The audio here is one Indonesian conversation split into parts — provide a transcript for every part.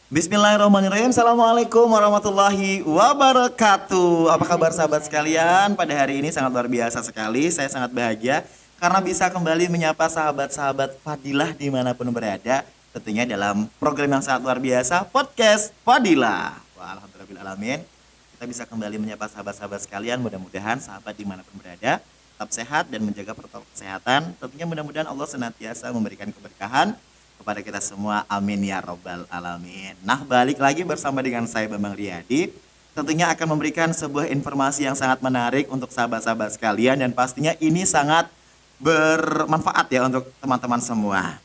Bismillahirrahmanirrahim. Assalamualaikum warahmatullahi wabarakatuh. Apa kabar sahabat sekalian? Pada hari ini sangat luar biasa sekali. Saya sangat bahagia karena bisa kembali menyapa sahabat-sahabat Fadilah dimanapun berada. Tentunya dalam program yang sangat luar biasa, Podcast Fadilah. Wah, alhamdulillahirrahmanirrahim. Kita bisa kembali menyapa sahabat-sahabat sekalian. Mudah-mudahan sahabat dimanapun berada tetap sehat dan menjaga protokol kesehatan. Tentunya mudah-mudahan Allah senantiasa memberikan keberkahan kepada kita semua, amin ya robbal alamin. Nah, balik lagi bersama dengan saya Bambang Riyadi, tentunya akan memberikan sebuah informasi yang sangat menarik untuk sahabat-sahabat sekalian, dan pastinya ini sangat bermanfaat ya untuk teman-teman semua.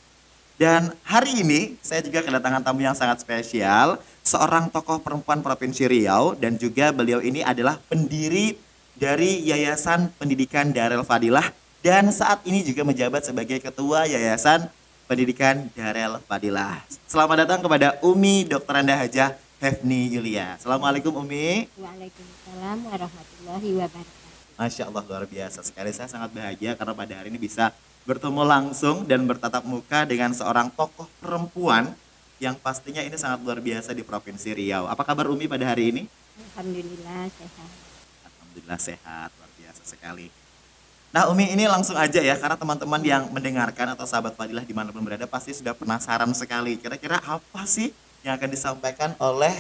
Dan hari ini saya juga kedatangan tamu yang sangat spesial, seorang tokoh perempuan Provinsi Riau, dan juga beliau ini adalah pendiri dari Yayasan Pendidikan Darel Fadilah, dan saat ini juga menjabat sebagai Ketua Yayasan Pendidikan Darel Fadilah. Selamat datang kepada Umi Dr. Anda Hajah Hefni Yulia. Assalamualaikum Umi. Waalaikumsalam warahmatullahi wabarakatuh. Masya Allah, luar biasa sekali. Saya sangat bahagia karena pada hari ini bisa bertemu langsung dan bertatap muka dengan seorang tokoh perempuan yang pastinya ini sangat luar biasa di Provinsi Riau. Apa kabar Umi pada hari ini? Alhamdulillah sehat. Alhamdulillah sehat, luar biasa sekali. Nah Umi, ini langsung aja ya, karena teman-teman yang mendengarkan atau sahabat Fadilah dimanapun berada pasti sudah penasaran sekali. Kira-kira apa sih yang akan disampaikan oleh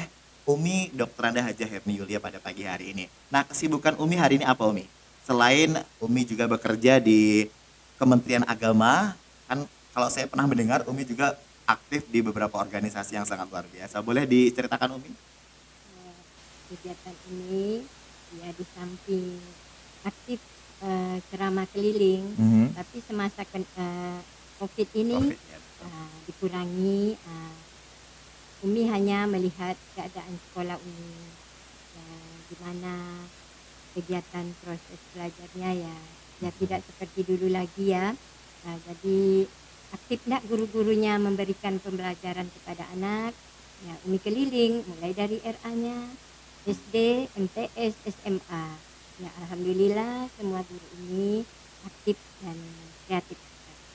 Umi Dr. Anda Hajah Hefni Yulia pada pagi hari ini? Nah, kesibukan Umi hari ini apa Umi? Selain Umi juga bekerja di Kementerian Agama, kan kalau saya pernah mendengar Umi juga aktif di beberapa organisasi yang sangat luar biasa. Boleh diceritakan Umi? Kegiatan ini ya di samping aktif ceramah keliling, tapi semasa COVID ini COVID, ya, dikurangi. Umi hanya melihat keadaan sekolah Umi, ya, di mana kegiatan proses belajarnya ya tidak seperti dulu lagi ya. Jadi aktif nak guru-gurunya memberikan pembelajaran kepada anak. Ya, Umi keliling mulai dari RA-nya, SD, MTS, SMA. Ya, alhamdulillah semua guru ini aktif dan kreatif.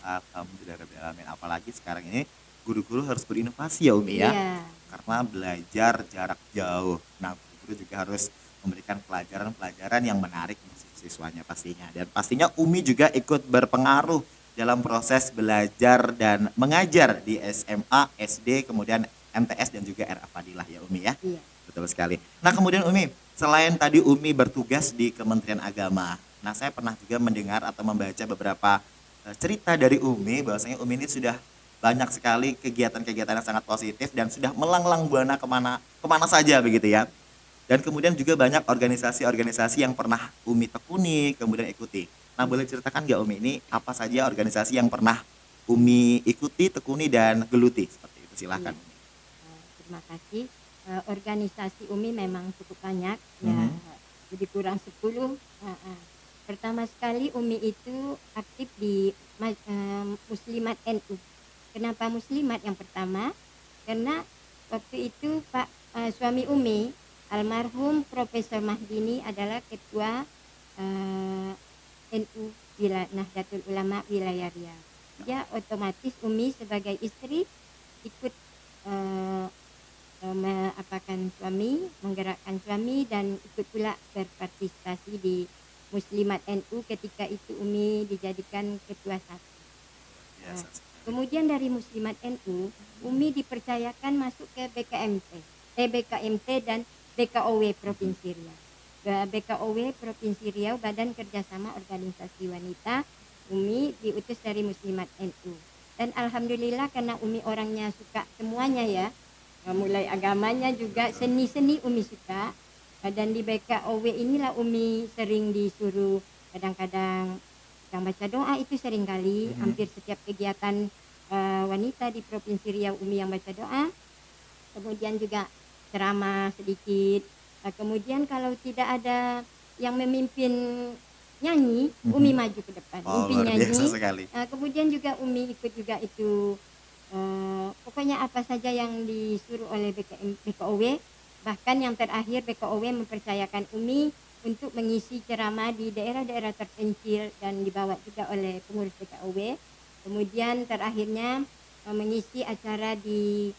Alhamdulillahirrahmanirrahim. Apalagi sekarang ini guru-guru harus berinovasi ya Umi ya. Iya. Karena belajar jarak jauh. Nah, guru juga harus memberikan pelajaran-pelajaran yang menarik untuk siswanya pastinya. Dan pastinya Umi juga ikut berpengaruh dalam proses belajar dan mengajar di SMA, SD, kemudian MTS dan juga RA Fadilah ya Umi ya. Iya. Betul sekali. Nah, kemudian Umi, selain tadi Umi bertugas di Kementerian Agama, nah saya pernah juga mendengar atau membaca beberapa cerita dari Umi bahwasanya Umi ini sudah banyak sekali kegiatan-kegiatan yang sangat positif dan sudah melanglang buana kemana saja begitu ya. Dan kemudian juga banyak organisasi-organisasi yang pernah Umi tekuni, kemudian ikuti. Nah, boleh ceritakan nggak Umi, ini apa saja organisasi yang pernah Umi ikuti, tekuni, dan geluti? Seperti itu, silahkan. Iya. Terima kasih. Organisasi Umi memang cukup banyak, ya lebih kurang 10. Pertama sekali Umi itu aktif di Muslimat NU. Kenapa Muslimat yang pertama? Karena waktu itu suami Umi, almarhum Profesor Mahdini adalah ketua NU Nahdlatul Ulama wilayah Riau. Ya, otomatis Umi sebagai istri ikut menggerakkan suami dan ikut pula berpartisipasi di Muslimat NU ketika itu Umi dijadikan ketua satu. Kemudian dari Muslimat NU, Umi dipercayakan masuk ke BKMT dan BKOW Provinsi Riau. BKOW Provinsi Riau, Badan Kerjasama Organisasi Wanita, Umi diutus dari Muslimat NU. Dan alhamdulillah karena Umi orangnya suka semuanya ya, mulai agamanya juga seni-seni Umi suka. Dan di BKOW inilah Umi sering disuruh kadang-kadang yang baca doa, itu sering kali hampir setiap kegiatan wanita di Provinsi Riau Umi yang baca doa. Kemudian juga ceramah sedikit. Kemudian kalau tidak ada yang memimpin nyanyi, Umi maju ke depan, memimpin nyanyi. Kemudian juga Umi ikut juga itu. Pokoknya apa saja yang disuruh oleh BKOW, bahkan yang terakhir BKOW mempercayakan Umi untuk mengisi ceramah di daerah-daerah terpencil dan dibawa juga oleh pengurus BKOW. kemudian terakhirnya mengisi acara di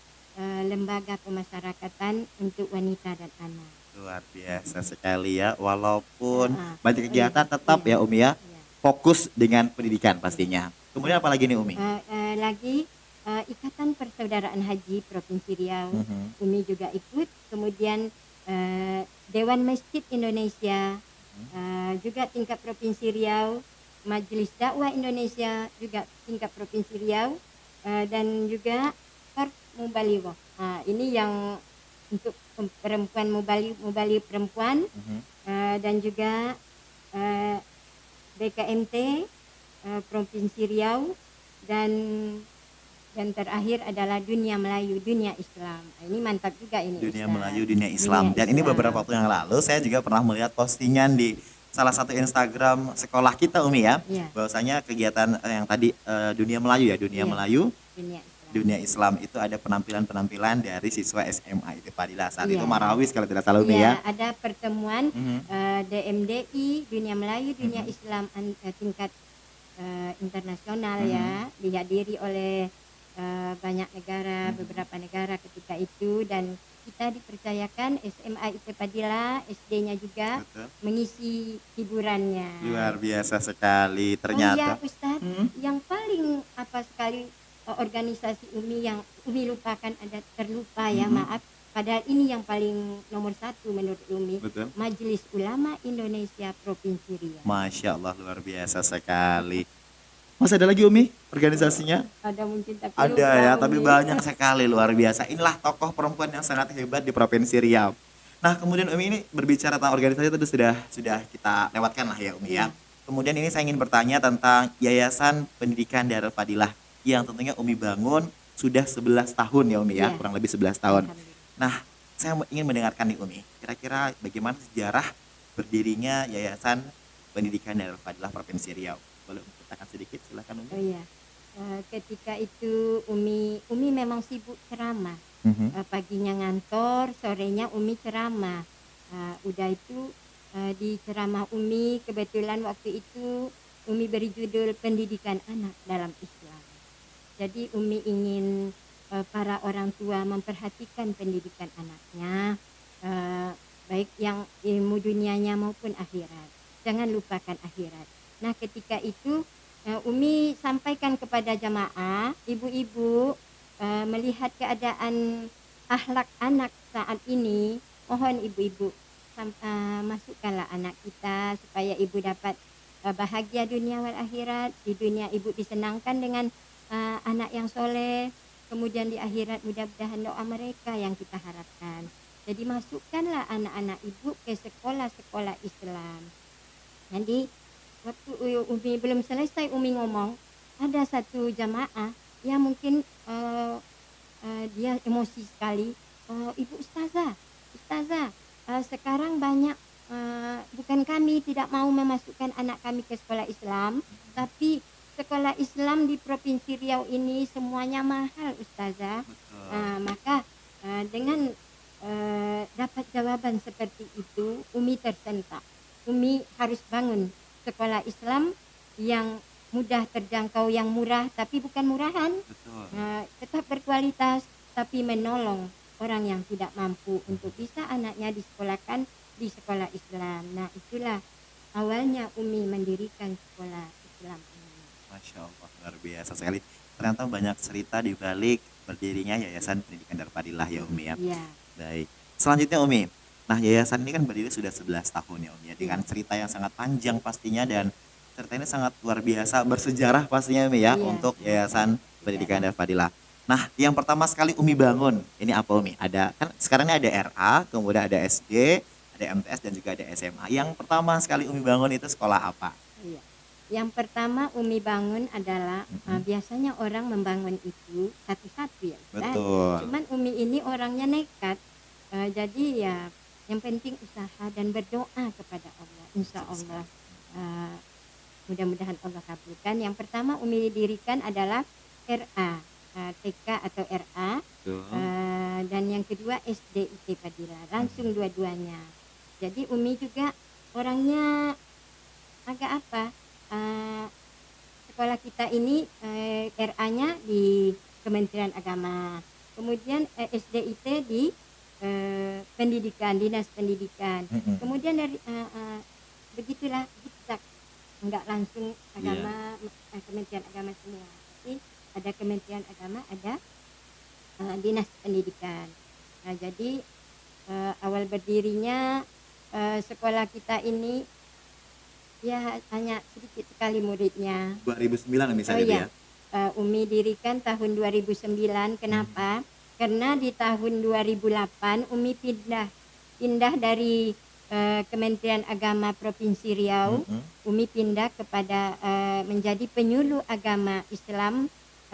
lembaga pemasyarakatan untuk wanita dan anak. Luar biasa sekali ya, walaupun Heeh. banyak Oh iya, kegiatan tetap iya, ya Umi ya, iya. fokus dengan pendidikan pastinya. Kemudian apa lagi nih Umi? Lagi Ikatan Persaudaraan Haji Provinsi Riau, Mhm. Umi juga ikut. Kemudian Dewan Masjid Indonesia, juga tingkat Provinsi Riau, Majelis Dakwah Indonesia juga tingkat Provinsi Riau, dan juga Korp Mubalighoh. Ini yang untuk perempuan mubali perempuan, Mhm. dan juga eh, BKMT Provinsi Riau, dan terakhir adalah Dunia Melayu, Dunia Islam. Ini mantap juga ini Dunia Ustaz. Melayu, dunia Dunia Islam. Dan ini beberapa Islam. waktu yang lalu saya juga pernah melihat postingan di salah satu Instagram sekolah kita Umi ya, Iya, bahwasanya kegiatan yang tadi Dunia Melayu ya, Dunia iya, Melayu, Dunia Islam. Dunia Islam itu ada penampilan-penampilan dari siswa SMA itu Fadilah. Saat itu Iya. Marawis kalau tidak salah Umi Iya, ya. ada pertemuan Mhm. DMDI, Dunia Melayu, Dunia Mhm. Islam tingkat internasional Mhm. ya, dihadiri oleh banyak negara, beberapa negara ketika itu, dan kita dipercayakan SMA IP Padilla, SD-nya juga Betul. mengisi hiburannya. Luar biasa sekali Oh iya ternyata. Ustadz, Mhm. yang paling apa sekali organisasi Umi yang Umi lupakan, ada terlupa ya, Mhm. maaf. Padahal ini yang paling nomor satu menurut Umi, Betul. Majelis Ulama Indonesia Provinsi Riau. Masya Allah luar biasa sekali. Masih ada lagi Umi organisasinya? Ada mungkin tapi Ada lupa ya, tapi Umi. banyak sekali luar biasa. Inilah tokoh perempuan yang sangat hebat di Provinsi Riau. Nah, kemudian Umi ini berbicara tentang organisasi tadi sudah kita lewatkan lah ya Umi ya. Iya. Kemudian ini saya ingin bertanya tentang Yayasan Pendidikan Darul Fadilah yang tentunya Umi bangun sudah 11 tahun ya Umi ya, Iya. kurang lebih 11 tahun. Alhamdulillah. Nah, saya ingin mendengarkan nih Umi, kira-kira bagaimana sejarah berdirinya Yayasan Pendidikan Darul Fadilah Provinsi Riau? Boleh ceritakan sedikit, silakan Oh Umi. iya. Ketika itu Umi memang sibuk ceramah. Mhm. Paginya ngantor, sorenya Umi ceramah. Udah itu di ceramah Umi kebetulan waktu itu Umi beri judul Pendidikan Anak dalam Islam. Jadi Umi ingin para orang tua memperhatikan pendidikan anaknya, eh, baik yang ilmu dunianya maupun akhirat. Jangan lupakan akhirat. Nah ketika itu Umi sampaikan kepada jamaah, ibu-ibu melihat keadaan akhlak anak saat ini, mohon ibu-ibu masukkanlah anak kita supaya ibu dapat bahagia dunia wal akhirat. Di dunia ibu disenangkan dengan anak yang soleh, kemudian di akhirat mudah-mudahan doa mereka yang kita harapkan. Jadi masukkanlah anak-anak ibu ke sekolah-sekolah Islam. Nanti waktu Umi belum selesai Umi ngomong, ada satu jamaah yang mungkin dia emosi sekali. Ibu ustazah, sekarang banyak bukan kami tidak mau memasukkan anak kami ke sekolah Islam, tapi sekolah Islam di Provinsi Riau ini semuanya mahal ustazah. Betul. Maka dengan dapat jawaban seperti itu, Umi tersentak. Umi harus bangun sekolah Islam yang mudah terjangkau, yang murah, tapi bukan murahan, Betul. tetap berkualitas, tapi menolong orang yang tidak mampu untuk bisa anaknya disekolahkan di sekolah Islam. Nah itulah awalnya Umi mendirikan sekolah Islam ini. Masya Allah, luar biasa sekali. Ternyata banyak cerita di balik berdirinya Yayasan Pendidikan Darul Fadilah ya Umi ya. Iya, Baik. Selanjutnya Umi. Nah, yayasan ini kan berdiri sudah 11 tahun ya Umi ya, dengan cerita yang sangat panjang pastinya, dan cerita ini sangat luar biasa bersejarah pastinya Umi ya Iya, untuk sangat Yayasan bersejarah. Pendidikan Darul Fadilah. Nah, yang pertama sekali Umi bangun, ini apa Umi? Ada kan sekarang ini ada RA, kemudian ada SD, ada MTS dan juga ada SMA. Yang pertama sekali Umi bangun itu sekolah apa? Iya. Yang pertama Umi bangun adalah biasanya orang membangun itu satu-satu ya Ustaz. Betul. Cuman Umi ini orangnya nekat, jadi ya yang penting usaha dan berdoa kepada Allah. Insya Allah mudah-mudahan Allah kabulkan. Yang pertama Umi dirikan adalah RA, TK atau RA, Betul. dan yang kedua SD IT Padilla, langsung dua-duanya. Jadi Umi juga orangnya agak apa, sekolah kita ini RA-nya di Kementerian Agama, kemudian SDIT di pendidikan, dinas pendidikan, Mm-mm. kemudian dari begitulah zigzag, enggak langsung Iya. agama Kementerian Agama semua, tapi ada Kementerian Agama, ada dinas pendidikan. Nah jadi awal berdirinya sekolah kita ini ya hanya sedikit sekali muridnya. 2009 Oh misalnya itu iya, ya. Umi dirikan tahun 2009. Kenapa? Karena di tahun 2008 Umi pindah dari Kementerian Agama Provinsi Riau. Mm-mm. Umi pindah kepada menjadi penyuluh agama Islam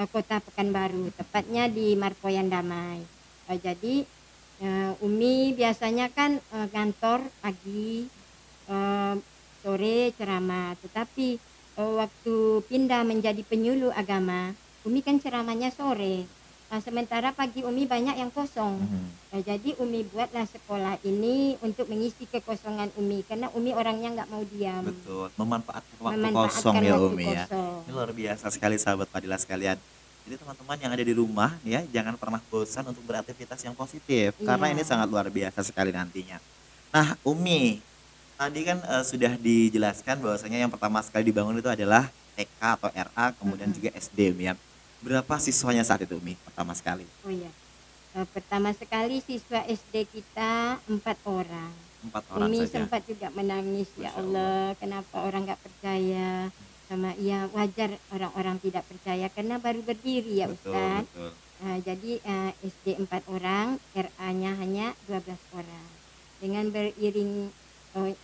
Kota Pekanbaru, tepatnya di Markoyan Damai. Jadi Umi biasanya kan kantor pagi, eh, sore ceramah, tetapi waktu pindah menjadi penyuluh agama, Umi kan ceramahnya sore. Sementara pagi Umi banyak yang kosong. Mhm. Jadi Umi buatlah sekolah ini untuk mengisi kekosongan Umi, karena Umi orangnya nggak mau diam. Betul, memanfaatkan waktu Memanfaatkan kosong ya waktu Umi ya. kosong. Ini luar biasa sekali sahabat Fadilah sekalian. Jadi teman-teman yang ada di rumah ya, jangan pernah bosan untuk beraktivitas yang positif, karena Iya. ini sangat luar biasa sekali nantinya. Nah Umi, tadi kan sudah dijelaskan bahwasanya yang pertama sekali dibangun itu adalah TK atau RA, kemudian Mm-mm. juga SD Umi ya. Berapa siswanya saat itu Umi pertama sekali? Oh iya. Pertama sekali siswa SD kita 4 orang. 4 orang Umi saja. sempat juga menangis, ya Masya Allah, kenapa orang nggak percaya sama ya, wajar orang-orang tidak percaya karena baru berdiri ya Betul, Ustaz. betul. Jadi SD 4 orang, RA-nya hanya 12 orang. Dengan beriring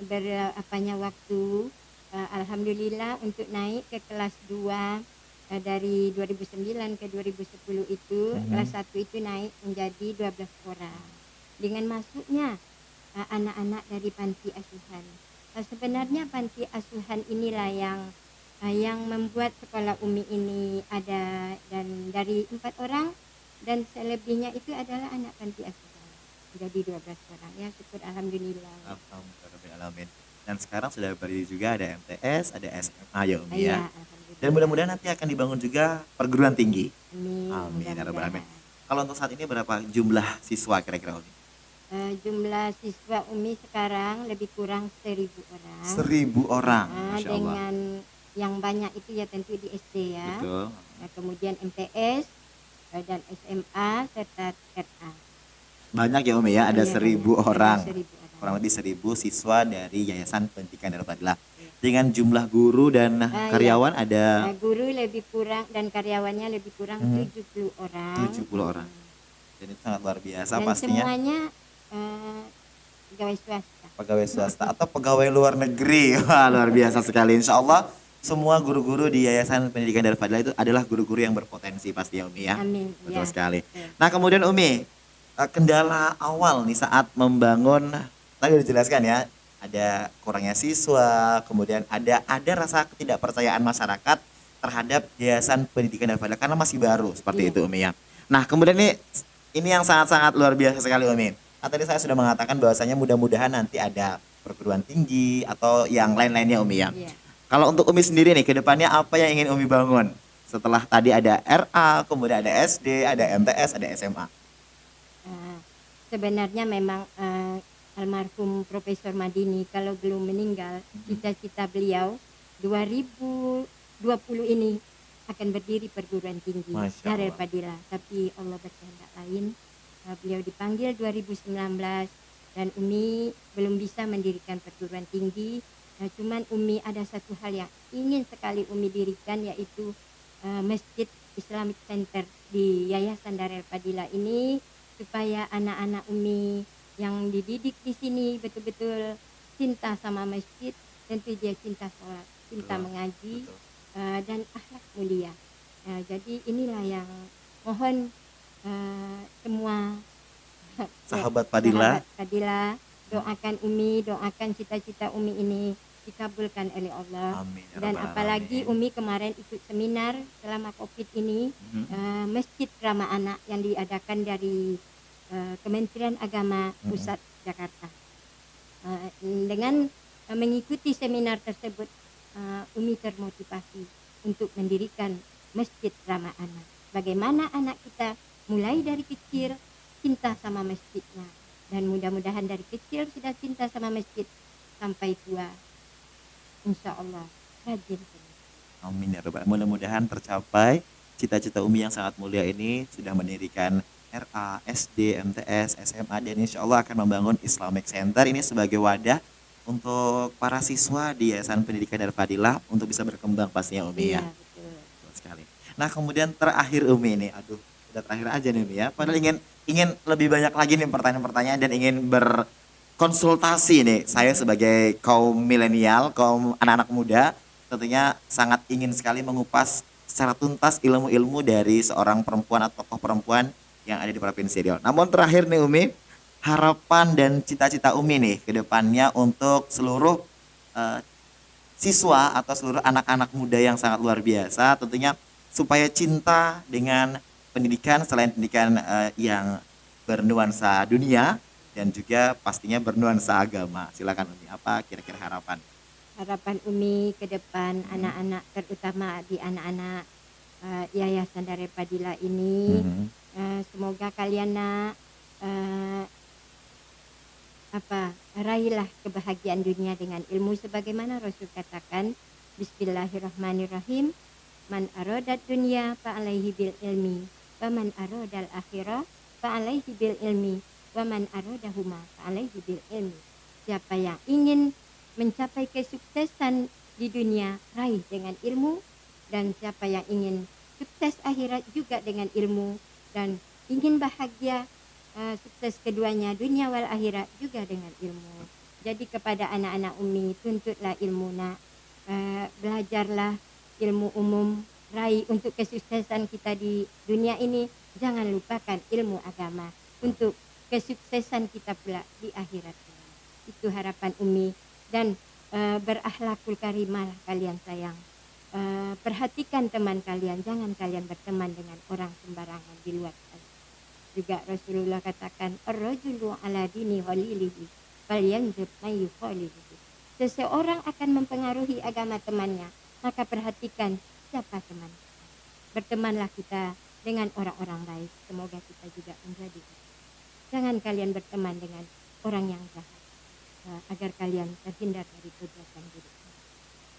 berapanya waktu, alhamdulillah untuk naik ke kelas 2 dari 2009 ke 2010 itu, Mhm. kelas 1 itu naik menjadi 12 orang. Dengan masuknya anak-anak dari panti asuhan. Sebenarnya panti asuhan inilah yang membuat sekolah Umi ini ada, dan dari 4 orang dan selebihnya itu adalah anak panti asuhan. Jadi 12 orang ya, syukur alhamdulillah. Alhamdulillah. Dan sekarang sudah berdiri juga ada MTS, ada SMA ya Umi Iya, ya. alhamdulillah. Dan mudah-mudahan nanti akan dibangun juga perguruan tinggi. Amin, Amin ya rabbal alamin. mudah-mudahan. Kalau untuk saat ini berapa jumlah siswa kira-kira Umi? Jumlah siswa Umi sekarang lebih kurang 1.000 orang. 1.000 orang, Nah, Masya Allah. dengan yang banyak itu ya tentu di SD ya. Betul. Kemudian MTS dan SMA serta RA. Banyak ya Umi ya, ada Iya, 1.000 banyak. orang. Ada 1.000 orang. Kurang lebih 1.000 siswa dari Yayasan Pendidikan Darul Fadilah. Dengan jumlah guru dan karyawan ada Guru lebih kurang dan karyawannya lebih kurang 70 orang. 70 orang. Dan itu sangat luar biasa Dan pastinya. semuanya pegawai swasta. Pegawai swasta atau pegawai luar negeri. Wah, luar biasa sekali. Insya Allah semua guru-guru di Yayasan Pendidikan Darul Fadilah itu adalah guru-guru yang berpotensi pasti ya Umi ya. Amin. Betul Ya. sekali. Betul. Nah kemudian Umi, kendala awal nih saat membangun, tadi udah dijelaskan ya, ada kurangnya siswa, kemudian ada rasa ketidakpercayaan masyarakat terhadap Yayasan Pendidikan Darul Fadilah karena masih baru seperti Iya. itu Umi ya. Nah kemudian ini yang sangat-sangat luar biasa sekali Umi. Nah, tadi saya sudah mengatakan bahwasanya mudah-mudahan nanti ada perguruan tinggi atau yang lain-lainnya Umi ya. Iya. Kalau untuk Umi sendiri nih, ke depannya apa yang ingin Umi bangun? Setelah tadi ada RA, kemudian ada SD, ada MTS, ada SMA. Sebenarnya memang almarhum Profesor Madini kalau belum meninggal, cita-cita beliau 2020 ini akan berdiri perguruan tinggi Masya Darul Allah. Fadilah, tapi Allah berkehendak lain. Beliau dipanggil 2019 dan Umi belum bisa mendirikan perguruan tinggi. Cuman Umi ada satu hal yang ingin sekali Umi dirikan, yaitu Masjid Islamic Center di Yayasan Darul Fadilah ini, supaya anak-anak Umi yang dididik di sini betul-betul cinta sama masjid, tentu dia cinta sholat, cinta Betul, mengaji, betul. dan akhlak mulia. Jadi inilah yang mohon semua Sahabat Fadilah. sahabat Fadilah doakan Umi, doakan cita-cita Umi ini dikabulkan oleh Allah. Amin ya Dan rabbal apalagi alamin. Umi kemarin ikut seminar selama Covid ini, Masjid Ramah Anak yang diadakan dari Kementerian Agama Pusat Jakarta. Dengan mengikuti seminar tersebut, Umi termotivasi untuk mendirikan masjid ramah anak. Bagaimana anak kita mulai dari kecil cinta sama masjidnya, dan mudah-mudahan dari kecil sudah cinta sama masjid sampai tua, insya Allah rajin ke masjid. Amin ya Rabbal. Mudah-mudahan tercapai cita-cita Umi yang sangat mulia ini, sudah mendirikan RA, SD, MTS, SMA, dan insya Allah akan membangun Islamic Center ini sebagai wadah untuk para siswa di Yayasan Pendidikan Darul Fadilah untuk bisa berkembang pastinya Umi ya. Iya betul. Betul sekali. Nah kemudian terakhir Umi nih, aduh udah terakhir aja nih Umi ya. Padahal ingin lebih banyak lagi nih pertanyaan-pertanyaan dan ingin berkonsultasi nih. Saya sebagai kaum milenial, kaum anak-anak muda, tentunya sangat ingin sekali mengupas secara tuntas ilmu-ilmu dari seorang perempuan atau tokoh perempuan yang ada di Provinsi Riau. Namun terakhir nih Umi, harapan dan cita-cita Umi nih ke depannya untuk seluruh eh, siswa atau seluruh anak-anak muda yang sangat luar biasa, tentunya supaya cinta dengan pendidikan selain pendidikan yang bernuansa dunia dan juga pastinya bernuansa agama. Silakan Umi, apa kira-kira harapan? Harapan Umi ke depan anak-anak, terutama di anak-anak Yayasan Darul Fadilah ini, Mhm. semoga kalian raihlah kebahagiaan dunia dengan ilmu sebagaimana Rasul katakan, Bismillahirrahmanirrahim, man arodat dunya fa'alaihi bil ilmi wa man arodal akhirah fa'alaihi bil ilmi wa man arodahuma fa'alaihi bil ilmi. Siapa yang ingin mencapai kesuksesan di dunia, raih dengan ilmu, dan siapa yang ingin sukses akhirat juga dengan ilmu, dan ingin bahagia sukses keduanya dunia wal akhirat juga dengan ilmu. Jadi kepada anak-anak Umi, tuntutlah ilmu nak, belajarlah ilmu umum, raih untuk kesuksesan kita di dunia ini. Jangan lupakan ilmu agama untuk kesuksesan kita pula di akhirat. Itu harapan Umi. Dan berakhlakul karimah lah kalian sayang. Perhatikan teman kalian, jangan kalian berteman dengan orang sembarangan di luar sana. Juga Rasulullah katakan, ar-rajulu ala dini khalilihi falyanzur may yukhaliluhu. Seseorang akan mempengaruhi agama temannya, maka perhatikan siapa teman. Bertemanlah kita dengan orang-orang baik, semoga kita juga menjadi. Jangan kalian berteman dengan orang yang jahat, agar kalian terhindar dari perbuatan buruk.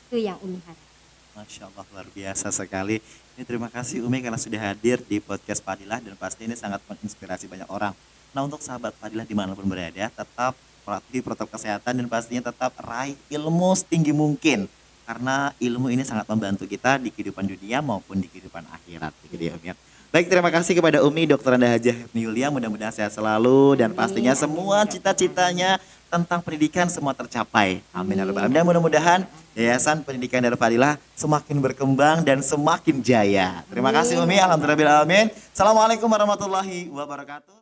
Itu yang Umi harap. Masya Allah, luar biasa sekali. Ini terima kasih Umi karena sudah hadir di podcast Fadilah dan pasti ini sangat menginspirasi banyak orang. Nah untuk sahabat Fadilah dimanapun berada, tetap patuhi protokol kesehatan dan pastinya tetap raih ilmu setinggi mungkin. Karena ilmu ini sangat membantu kita di kehidupan dunia maupun di kehidupan akhirat. Begitu ya Umi ya. Baik, terima kasih kepada Umi Dr. Anda Hajah Hifni Yulia, mudah-mudahan sehat selalu dan pastinya semua cita-citanya tentang pendidikan semua tercapai. Amin ya rabbal alamin. Dan mudah-mudahan Yayasan Pendidikan Darul Fadilah semakin berkembang dan semakin jaya. Terima kasih Umi, alhamdulillah. Assalamualaikum warahmatullahi wabarakatuh.